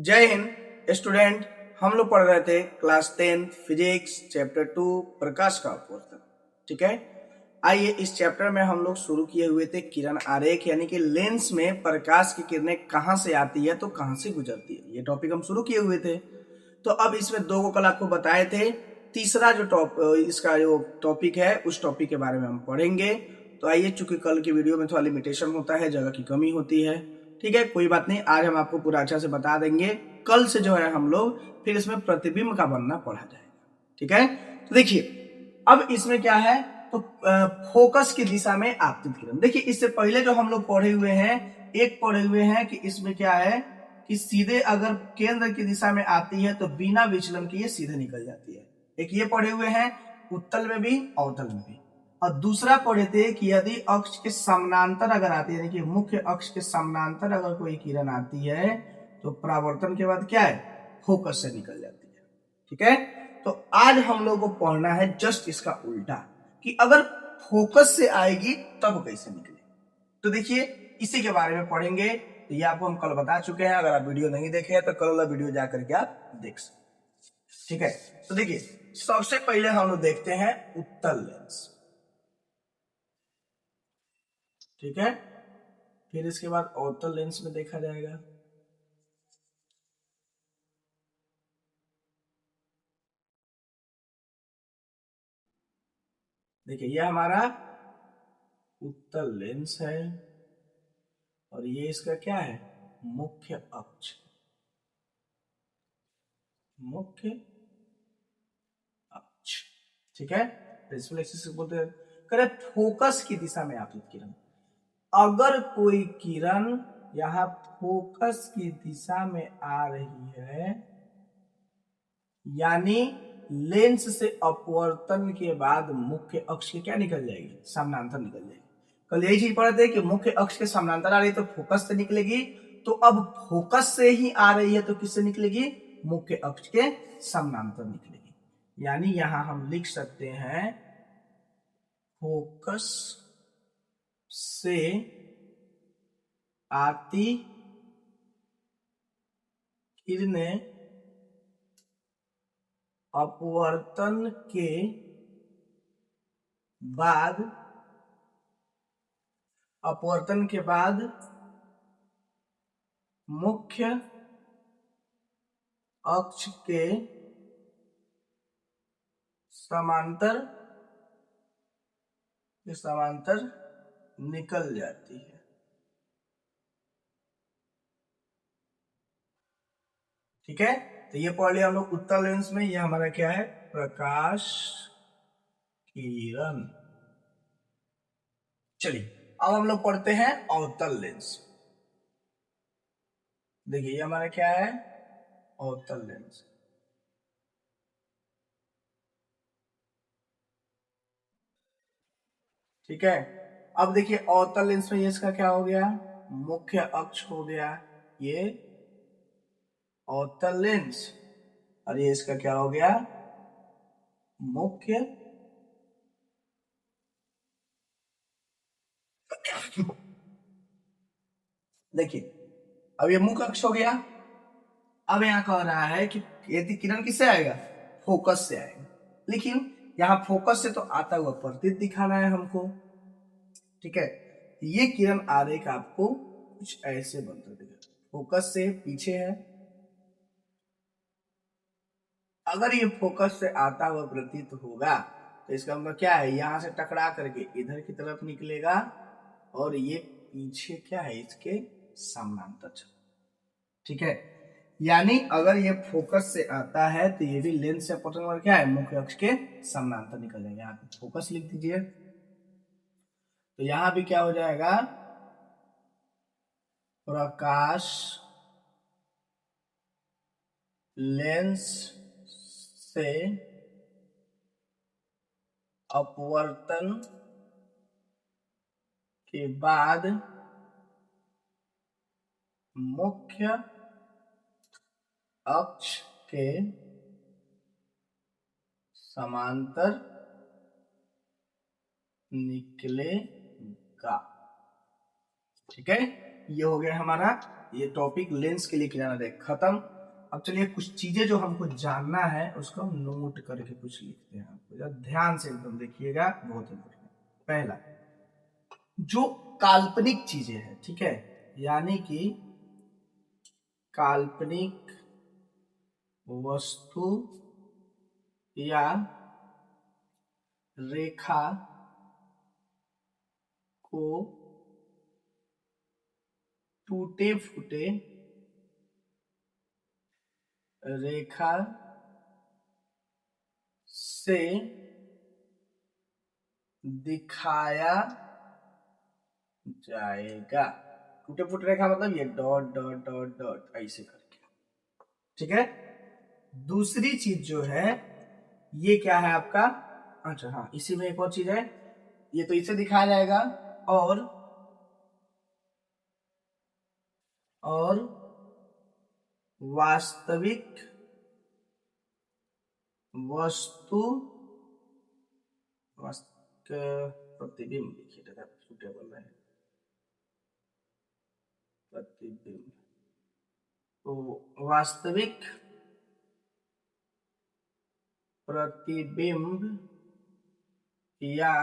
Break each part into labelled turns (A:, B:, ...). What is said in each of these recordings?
A: जय हिंद स्टूडेंट। हम लोग पढ़ रहे थे क्लास 10 फिजिक्स चैप्टर 2 प्रकाश का अपवर्तन। ठीक है, आइए इस चैप्टर में हम लोग शुरू किए हुए थे किरण आरेख, यानी कि लेंस में प्रकाश की किरणें कहां से आती है तो कहां से गुजरती है, ये टॉपिक हम शुरू किए हुए थे। तो अब इसमें दो को कल आपको बताए थे, तीसरा जो इसका जो टॉपिक है उस टॉपिक के बारे में हम पढ़ेंगे। तो आइए, चूंकि कल की वीडियो में थोड़ा लिमिटेशन होता है, जगह की कमी होती है, ठीक है, कोई बात नहीं, आज हम आपको पूरा अच्छा से बता देंगे। कल से जो है हम लोग फिर इसमें प्रतिबिंब का बनना पढ़ा जाएगा। ठीक है, तो देखिए अब इसमें क्या है, तो फोकस की दिशा में आपतित किरण। देखिए इससे पहले जो हम लोग पढ़े हुए हैं, एक पढ़े हुए हैं कि इसमें क्या है कि सीधे अगर केंद्र की दिशा में आती है तो बिना विचलन के ये सीधे निकल जाती है। एक ये पढ़े हुए हैं उत्तल में भी अवतल में भी, और दूसरा पढ़े थे कि यदि अक्ष के समानांतर अगर आती है, देखिए मुख्य अक्ष के समानांतर अगर कोई किरण आती है तो परावर्तन के बाद क्या है, फोकस से निकल जाती है। ठीक है, तो आज हम लोग को पढ़ना है जस्ट इसका उल्टा, कि अगर फोकस से आएगी तब कैसे निकले। तो देखिए इसी के बारे में पढ़ेंगे। तो ये आपको हम कल बता चुके हैं, अगर आप वीडियो नहीं देखे हैं तो कल वाला वीडियो जाकर के आप देख सकते। ठीक है, तो देखिए सबसे पहले हम लोग देखते हैं उत्तल लेंस। ठीक है, फिर इसके बाद अवतल लेंस में देखा जाएगा। देखिए ये हमारा उत्तल लेंस है और ये इसका क्या है, मुख्य अक्ष, मुख्य अक्ष। ठीक है, प्रिंसिपल एक्सिस बोलते हैं। करे फोकस की दिशा में आपतित किरण, अगर कोई किरण यहां फोकस की दिशा में आ रही है, यानी लेंस से अपवर्तन के बाद मुख्य अक्ष के क्या निकल जाएगी, समानांतर निकल जाएगी। कल यही चीज पढ़े थे कि मुख्य अक्ष के समानांतर आ रही है तो फोकस से निकलेगी, तो अब फोकस से ही आ रही है तो किससे निकलेगी, मुख्य अक्ष के समानांतर निकलेगी। यानी यहां हम लिख सकते हैं फोकस से आती किरणें अपवर्तन के बाद मुख्य अक्ष के समांतर निकल जाती है। ठीक है, तो ये पढ़ लिया हम लोग उत्तल लेंस में। ये हमारा क्या है, प्रकाश किरण। चलिए अब हम लोग पढ़ते हैं अवतल लेंस। देखिए ये हमारा क्या है, अवतल लेंस। ठीक है, अब देखिए अवतल लेंस में ये इसका क्या हो गया, मुख्य अक्ष हो गया ये अवतल लेंस, और ये इसका क्या हो गया, मुख्य देखिए अब ये मुख्य अक्ष हो गया। अब यहां कह रहा है कि यदि किरण किससे आएगा, फोकस से आएगा, लेकिन यहां फोकस से तो आता हुआ प्रतीत दिखाना है हमको। ठीक है, ये किरण आरेख आपको कुछ ऐसे बनता दिखेगा, फोकस से पीछे है। अगर ये फोकस से आता हुआ प्रतीत होगा तो इसका मतलब क्या है, यहां से टकरा करके इधर की तरफ निकलेगा और ये पीछे क्या है, इसके समानांतर। ठीक है, यानी अगर ये फोकस से आता है तो ये भी लेंस से अपवर्तन क्या है, मुख्य अक्ष के समानांतर निकल जाएगा। यहाँ पे फोकस लिख दीजिए, तो यहां भी क्या हो जाएगा, प्रकाश लेंस से अपवर्तन के बाद मुख्य अक्ष के समांतर निकलेगा। ठीक है, ये हो गया हमारा ये टॉपिक लेंस के लिए किरण आरेख खत्म। अब चलिए कुछ चीजें जो हमको जानना है उसको हम नोट करके कुछ लिखते हैं, आपको ध्यान से एकदम देखिएगा, बहुत इंपॉर्टेंट। पहला, जो काल्पनिक चीजें हैं, ठीक है, यानी कि काल्पनिक वस्तु या रेखा को टूटे फूटे रेखा से दिखाया जाएगा। टूटे फूटे रेखा मतलब ये डॉट डॉट डॉट डॉट ऐसे करके, ठीक है। दूसरी चीज जो है ये क्या है आपका, अच्छा हाँ, इसी में एक और चीज है, ये तो इसे दिखाया जाएगा, और वास्तविक वस्तु प्रतिबिंब लिखिए, सुटेबल है प्रतिबिंब, तो वास्तविक प्रतिबिंब या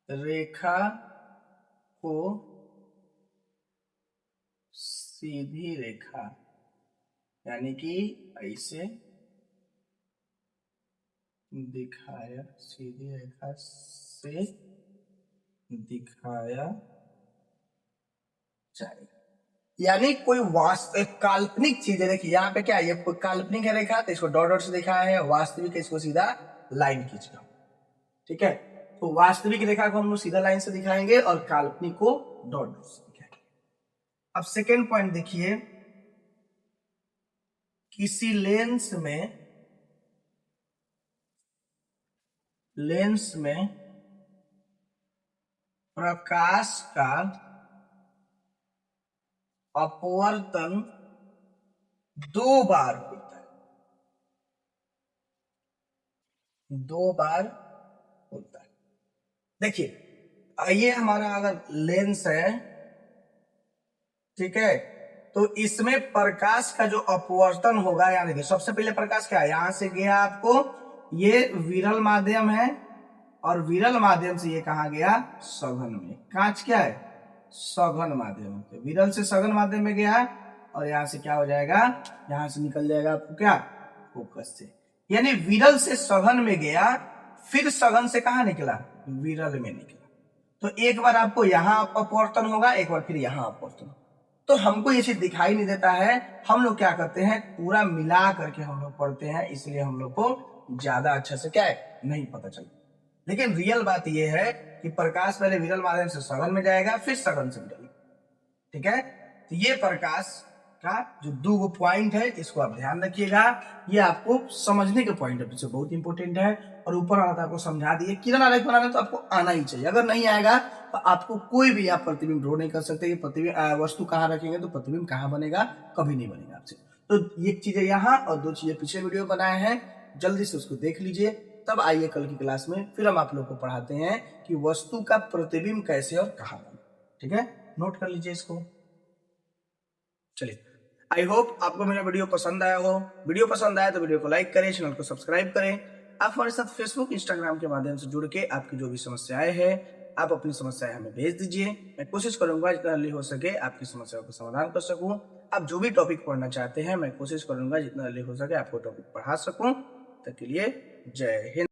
A: रेखा को सीधी रेखा यानी कि ऐसे दिखाया, सीधी रेखा से दिखाया जाएगा। यानी कोई वास्तविक काल्पनिक चीज है, देखिए यहाँ पे क्या है, ये काल्पनिक है रेखा तो इसको डॉट डॉट से दिखाया है, वास्तविक है इसको सीधा लाइन खींचना, ठीक है। तो वास्तविक रेखा को हम लोग सीधा लाइन से दिखाएंगे और काल्पनिक को डॉट डॉट से दिखाएंगे। अब सेकेंड पॉइंट देखिए, किसी लेंस में प्रकाश का अपवर्तन 2 बार होता है, 2 बार होता है। देखिए ये हमारा अगर लेंस है, ठीक है, तो इसमें प्रकाश का जो अपवर्तन होगा, यानी कि सबसे पहले प्रकाश क्या है, यहां से गया आपको, ये विरल माध्यम है और विरल माध्यम से ये कहा गया सघन में। कांच क्या है, सघन माध्यम, तो विरल से सघन माध्यम में गया और यहां से क्या हो जाएगा, यहां से निकल जाएगा आपको क्या, फोकस से, यानी विरल से सघन में गया, फिर सघन से कहा निकला, विरल में निकला। तो एक बार आपको यहां अपवर्तन होगा, एक बार फिर यहां अपवर्तन। तो हमको ये चीज दिखाई नहीं देता है, हम लोग क्या करते हैं, पूरा मिला करके हम लोग पढ़ते हैं, इसलिए हम लोग को ज्यादा अच्छे से क्या है नहीं पता चलता। लेकिन रियल बात यह है कि प्रकाश पहले विरल माध्यम से सघन में जाएगा, फिर सघन से विरल, ठीक है। तो ये प्रकाश का जो 2 पॉइंट है, इसको आप ध्यान रखिएगा, ये आपको समझने के पॉइंट ऑफ व्यू से बहुत इंपॉर्टेंट है। और ऊपर वाला आपको समझा दिए, किरण आरेख बनाना तो आपको आना ही चाहिए, अगर नहीं आएगा तो आपको कोई भी आप प्रतिबिंब ड्रॉ नहीं कर सकते। प्रतिबिंब वस्तु कहाँ रखेंगे तो प्रतिबिंब कहाँ बनेगा, कभी नहीं बनेगा आपसे। तो ये चीजें यहाँ और 2 चीजें पीछे वीडियो बनाए हैं, जल्दी से उसको देख लीजिए, तब आइए कल की क्लास में फिर हम आप लोग को पढ़ाते हैं कि वस्तु का प्रतिबिंब कैसे और कहाँ बने, ठीक है। नोट कर लीजिए इसको। चलिए, आई होप आपको मेरा वीडियो पसंद आया हो। वीडियो पसंद आया तो वीडियो को लाइक करें, चैनल को सब्सक्राइब करें। आप हमारे साथ फेसबुक इंस्टाग्राम के माध्यम से जुड़ के आपकी जो भी समस्याएं हैं, आप अपनी समस्याएं हमें भेज दीजिए। मैं कोशिश करूंगा जितना जल्दी हो सके आपकी समस्याओं का समाधान कर सकूं। आप जो भी टॉपिक पढ़ना चाहते हैं, मैं कोशिश करूंगा जितना जल्दी हो सके आपको टॉपिक पढ़ा सकूं। तब के लिए जय हिंद।